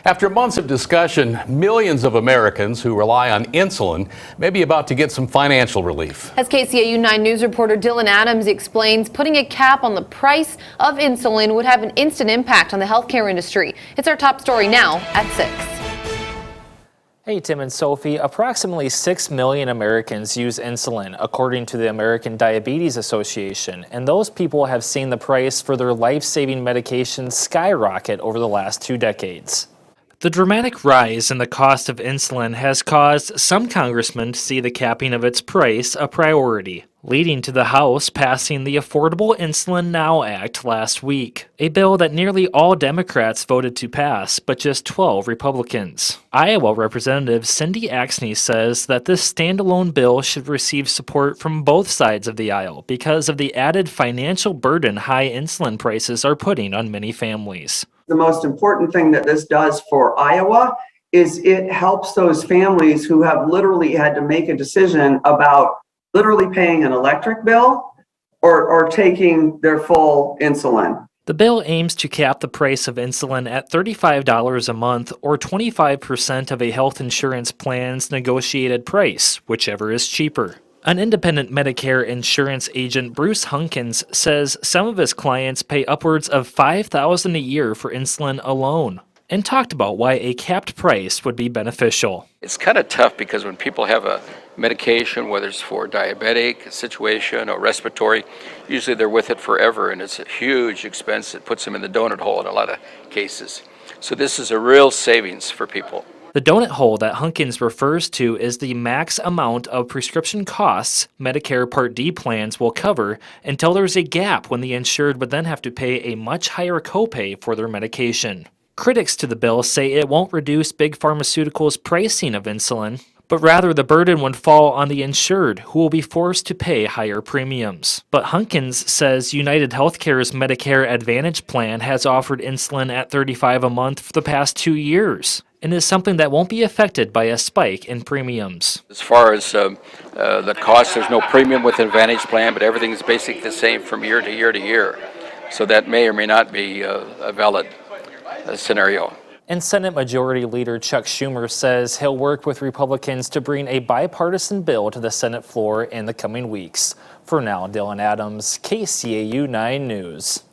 After months of discussion, millions of Americans who rely on insulin may be about to get some financial relief. As KCAU-9 News reporter Dylan Adams explains, putting a cap on the price of insulin would have an instant impact on the healthcare industry. It's our top story now at 6. Hey, Tim and Sophie. Approximately 6 million Americans use insulin, according to the American Diabetes Association, and those people have seen the price for their life-saving medications skyrocket over the last 2 decades. The dramatic rise in the cost of insulin has caused some congressmen to see the capping of its price a priority, leading to the House passing the Affordable Insulin Now Act last week, a bill that nearly all Democrats voted to pass, but just 12 Republicans. Iowa Representative Cindy Axne says that this standalone bill should receive support from both sides of the aisle because of the added financial burden high insulin prices are putting on many families. The most important thing that this does for Iowa is it helps those families who have literally had to make a decision about literally paying an electric bill or taking their full insulin. The bill aims to cap the price of insulin at $35 a month or 25% of a health insurance plan's negotiated price, whichever is cheaper. An independent Medicare insurance agent, Bruce Hunkins, says some of his clients pay upwards of $5,000 a year for insulin alone, and talked about why a capped price would be beneficial. It's kind of tough because when people have a medication, whether it's for diabetic situation or respiratory, usually they're with it forever, and it's a huge expense. It puts them in the donut hole in a lot of cases. So this is a real savings for people. The donut hole that Hunkins refers to is the max amount of prescription costs Medicare Part D plans will cover until there's a gap when the insured would then have to pay a much higher copay for their medication. Critics to the bill say it won't reduce big pharmaceuticals' pricing of insulin, but rather the burden would fall on the insured, who will be forced to pay higher premiums. But Hunkins says United Healthcare's Medicare Advantage plan has offered insulin at $35 a month for the past 2 years, and is something that won't be affected by a spike in premiums. As far as the cost, there's no premium with Advantage plan, but everything's basically the same from year to year to year. So that may or may not be a valid scenario. And Senate Majority Leader Chuck Schumer says he'll work with Republicans to bring a bipartisan bill to the Senate floor in the coming weeks. For now, Dylan Adams, KCAU 9 News.